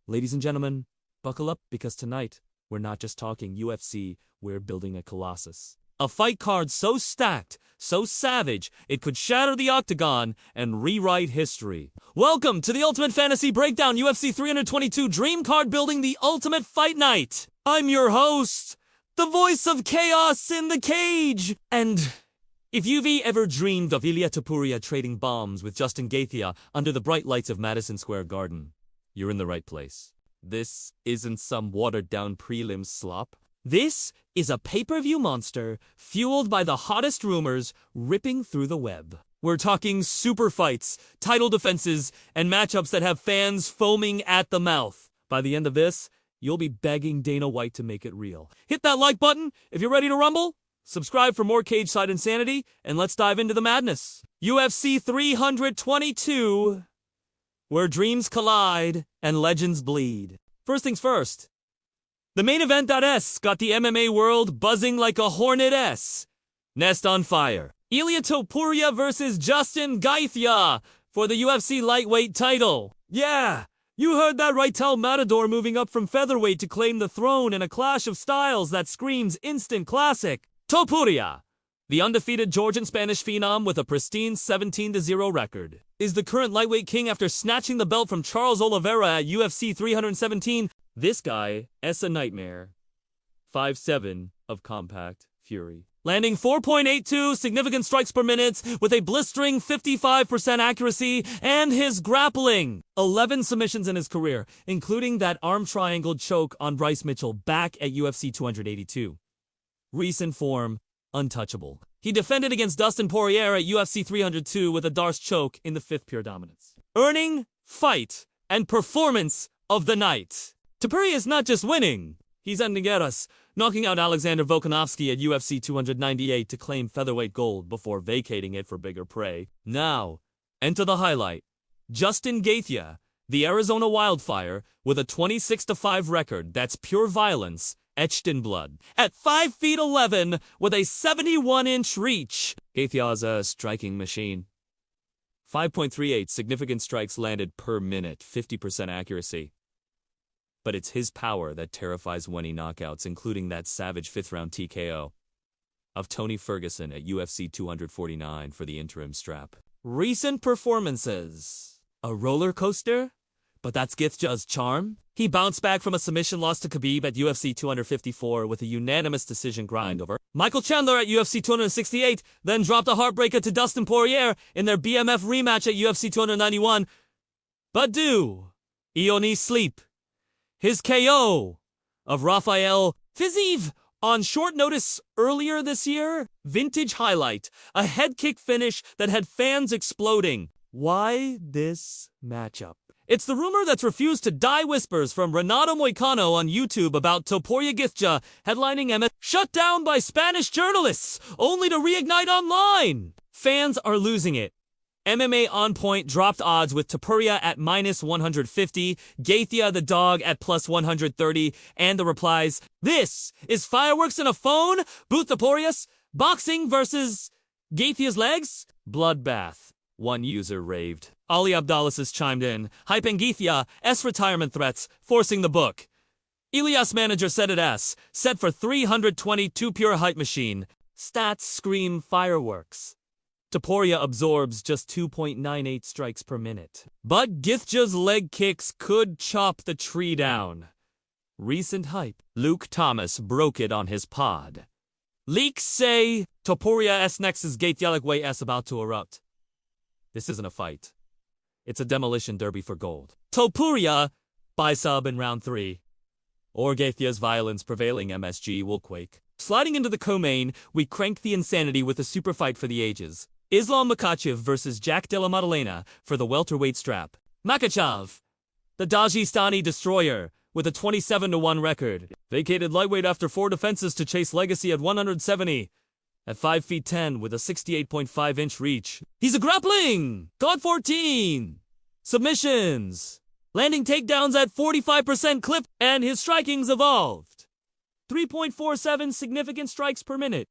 Ladies and gentlemen, buckle up because tonight, we're not just talking UFC, we're building a colossus. A fight card so stacked, so savage, it could shatter the octagon and rewrite history. Welcome to the Ultimate Fantasy Breakdown UFC 322 Dream Card Building the Ultimate Fight Night. I'm your host, the voice of chaos in the cage. And if you've ever dreamed of Ilia Topuria trading bombs with Justin Gaethje under the bright lights of Madison Square Garden, you're in the right place. This isn't some watered-down prelim slop. This is a pay-per-view monster fueled by the hottest rumors ripping through the web. We're talking super fights, title defenses, and matchups that have fans foaming at the mouth. By the end of this, you'll be begging Dana White to make it real. Hit that like button if you're ready to rumble. Subscribe for more cage-side insanity, and let's dive into the madness. UFC 322, where dreams collide and legends bleed. First things first. The main event.s got the MMA world buzzing like a hornet-s. Nest on fire. Ilia Topuria versus Justin Gaethje for the UFC lightweight title. Yeah, you heard that right, Tal Matador moving up from featherweight to claim the throne in a clash of styles that screams instant classic. Topuria, the undefeated Georgian-Spanish phenom with a pristine 17-0 record, is the current lightweight king after snatching the belt from Charles Oliveira at UFC 317. This guy is a nightmare. 5'7" of compact fury. Landing 4.82 significant strikes per minute with a blistering 55% accuracy, and his grappling. 11 submissions in his career, including that arm triangle choke on Bryce Mitchell back at UFC 282. Recent form, untouchable. He defended against Dustin Poirier at UFC 302 with a Darce choke in the 5th pure dominance. Earning, fight, and performance of the night. Topuria is not just winning, he's ending at us, knocking out Alexander Volkanovski at UFC 298 to claim featherweight gold before vacating it for bigger prey. Now, enter the highlight. Justin Gaethje, the Arizona Wildfire, with a 26-5 record that's pure violence, etched in blood. At 5'11" with a 71-inch reach, Gaethje is a striking machine. 5.38 significant strikes landed per minute, 50% accuracy. But it's his power that terrifies winning knockouts, including that savage 5th-round TKO of Tony Ferguson at UFC 249 for the interim strap. Recent performances. A roller coaster? But that's Gaethje's charm. He bounced back from a submission loss to Khabib at UFC 254 with a unanimous decision grind over Michael Chandler at UFC 268, then dropped a heartbreaker to Dustin Poirier in their BMF rematch at UFC 291. But do Ioni sleep? His KO of Rafael Fiziev on short notice earlier this year? Vintage highlight, a head kick finish that had fans exploding. Why this matchup? It's the rumor that's refused to die whispers from Renato Moicano on YouTube about Topuria Gaethje headlining MS, shut down by Spanish journalists, only to reignite online. Fans are losing it. MMA On Point dropped odds with Topuria at -150, Gaethje the dog at +130, and the replies, "This is fireworks in a phone? Boot Topuria's boxing versus Gaethje's legs? Bloodbath," one user raved. Ali Abdallah chimed in, hyping Gaethje's retirement threats, forcing the book. Ilias manager said it as, set for 322 pure hype machine. Stats scream fireworks. Topuria absorbs just 2.98 strikes per minute. But Gaethje's leg kicks could chop the tree down. Recent hype. Luke Thomas broke it on his pod. Leaks say Topuria's next is Gaethje way S about to erupt. This isn't a fight. It's a demolition derby for gold. Topuria by sub in round 3. Or Gaethje's violence prevailing MSG will quake. Sliding into the co-main, we crank the insanity with a super fight for the ages. Islam Makhachev versus Jack Della Maddalena for the welterweight strap. Makhachev, the Dagestani destroyer, with a 27-1 record, vacated lightweight after 4 defenses to chase legacy at 170. At 5'10" with a 68.5-inch reach. He's a grappling! God 14! Submissions! Landing takedowns at 45% clip, and his striking's evolved. 3.47 significant strikes per minute.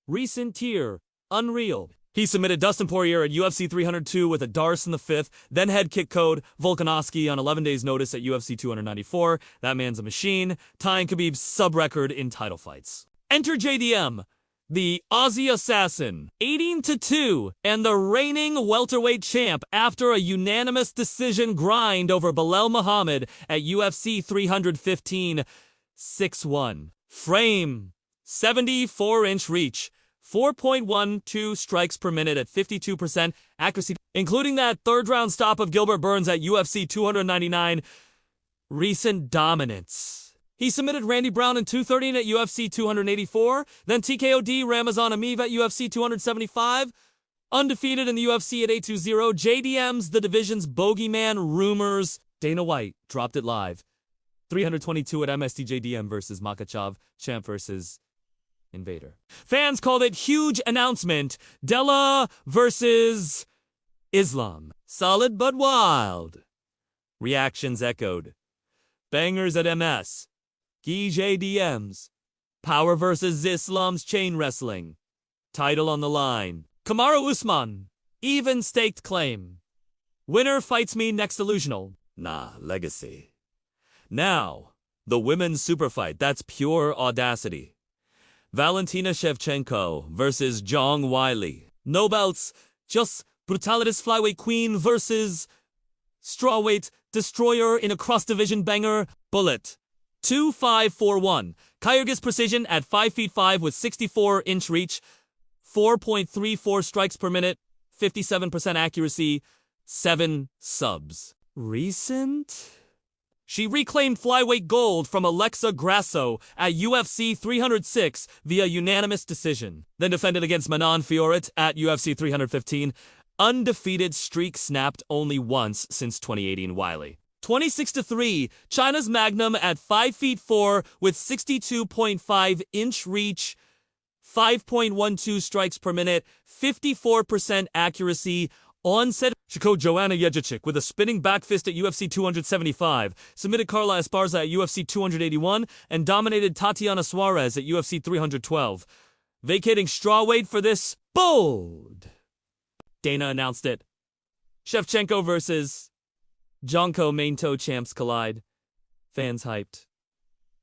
Recent tier, unreal. He submitted Dustin Poirier at UFC 302 with a Darce in the 5th, then head kick code Volkanovski on 11 days' notice at UFC 294. That man's a machine, tying Khabib's sub-record in title fights. Enter JDM, the Aussie assassin, 18-2, and the reigning welterweight champ after a unanimous decision grind over Belal Muhammad at UFC 315, 6-1. Frame, 74-inch reach, 4.12 strikes per minute at 52% accuracy, including that third-round stop of Gilbert Burns at UFC 299. Recent dominance. He submitted Randy Brown in 213 at UFC 284, then TKO'd Ramazan Ameev at UFC 275. Undefeated in the UFC at 820, JDM's the division's bogeyman rumors. Dana White dropped it live. 322 at MSTJDM versus Makhachev, champ versus Invader. Fans called it huge announcement. Della versus Islam. Solid but wild. Reactions echoed. Bangers at MS. JDMs. Power versus Islam's chain wrestling. Title on the line. Kamaru Usman. Even staked claim. Winner fights me next illusional. Nah, legacy. Now, the women's super fight. That's pure audacity. Valentina Shevchenko versus Zhang Weili. No belts, just Brutalitas flyweight queen versus strawweight destroyer in a cross-division banger. Bullet. 2-5-4-1. Kyrgyz precision at 5'5" with 64-inch reach. 4.34 strikes per minute. 57% accuracy. 7 subs. Recent? She reclaimed flyweight gold from Alexa Grasso at UFC 306 via unanimous decision. Then defended against Manon Fiorot at UFC 315. Undefeated streak snapped only once since 2018 Wiley. 26-3, China's Magnum at 5'4" with 62.5-inch reach. 5.12 strikes per minute. 54% accuracy. Onset, Shiko Joanna Jędrzejczyk with a spinning back fist at UFC 275, submitted Carla Esparza at UFC 281, and dominated Tatiana Suarez at UFC 312. Vacating strawweight for this bold. Dana announced it. Shevchenko versus Jonko main toe champs collide. Fans hyped.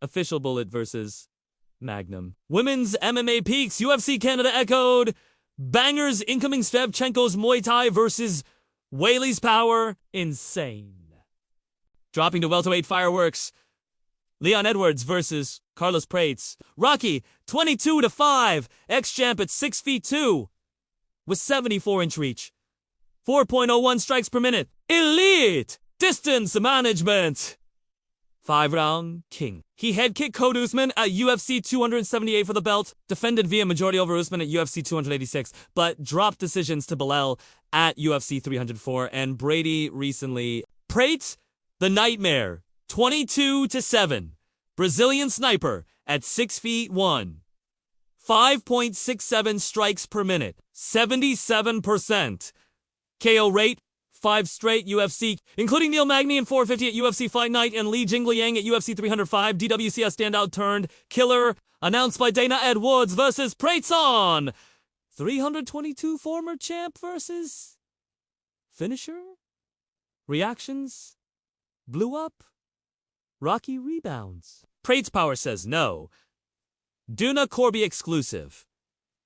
Official bullet versus Magnum. Women's MMA peaks, UFC Canada echoed. Bangers incoming Shevchenko's Muay Thai versus Weili's power. Insane. Dropping to welterweight fireworks. Leon Edwards versus Carlos Prates. Rocky, 22-5. Ex-champ at 6'2" with 74-inch reach. 4.01 strikes per minute. Elite distance management. 5-round king. He head kicked Code Usman at UFC 278 for the belt, defended via majority over Usman at UFC 286, but dropped decisions to Belal at UFC 304, and Brady recently. Prates, the nightmare, 22-7. Brazilian sniper at 6'1". 5.67 strikes per minute, 77%. KO rate, 5 straight UFC, including Neil Magny in 450 at UFC Fight Night and Li Jingliang at UFC 305. DWCS standout turned killer, announced by Dana Edwards versus Prateson. 322 former champ versus finisher. Reactions blew up. Rocky rebounds. Prate's power says no. Duna Corby exclusive.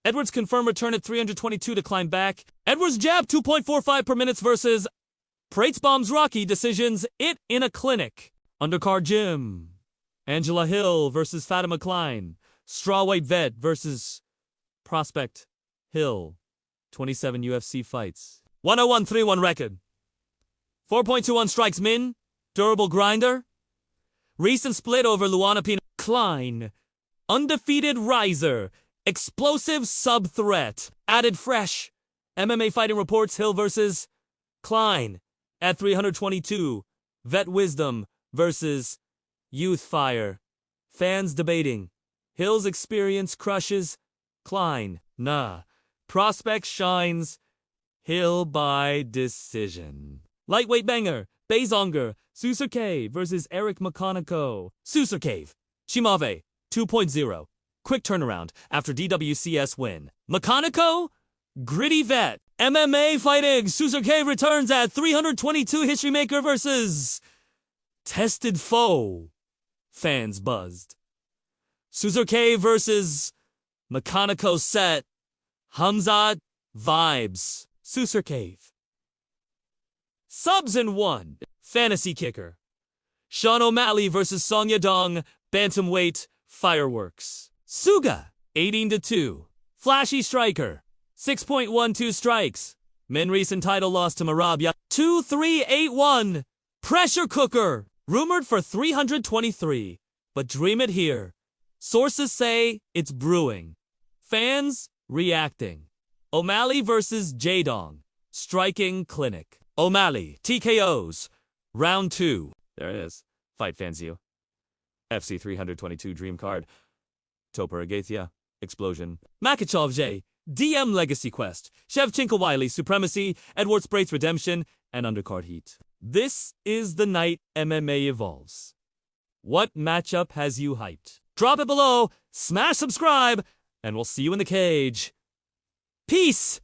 Edwards confirmed return at 322 to climb back. Edwards jab 2.45 per minute versus Prates bombs Rocky decisions it in a clinic. Undercard Gym. Angela Hill versus Fatima Klein. Strawweight vet versus Prospect Hill. 27 UFC fights. 101-3-1 record. 4.21 strikes min. Durable grinder. Recent split over Luana Pino. Klein. Undefeated riser. Explosive sub-threat. Added fresh. MMA Fighting Reports Hill versus Klein. At 322. Vet Wisdom versus Youth Fire. Fans debating. Hill's experience crushes. Klein. Nah. Prospect shines. Hill by decision. Lightweight banger. Bazonger. Susurcave versus Eric McConaughey. Susurcave. Chimave. 2.0. Quick turnaround after DWCS win. McConaughey? Gritty vet. MMA fighting. Suzuki returns at 322 History Maker versus tested foe. Fans buzzed. Suzuki versus Mechanico set. Hamzat vibes. Suzuki. Subs in 1. Fantasy kicker. Sean O'Malley versus Song Yadong. Bantamweight fireworks. Suga. 18-2. Flashy striker. 6.12 strikes. Min recent title loss to Marabia. 2-3-8-1. Pressure cooker. Rumored for 323. But dream it here. Sources say it's brewing. Fans reacting. O'Malley versus Jadong. Striking clinic. O'Malley. TKOs. Round 2. There it is. Fight fans you. FC 322 dream card. Topper Agathia. Explosion. Makachev J. DM Legacy Quest. Shevchenko Wiley Supremacy. Edward Spraite's Redemption. And Undercard Heat. This is the night MMA evolves. What matchup has you hyped? Drop it below, smash subscribe, and we'll see you in the cage. Peace!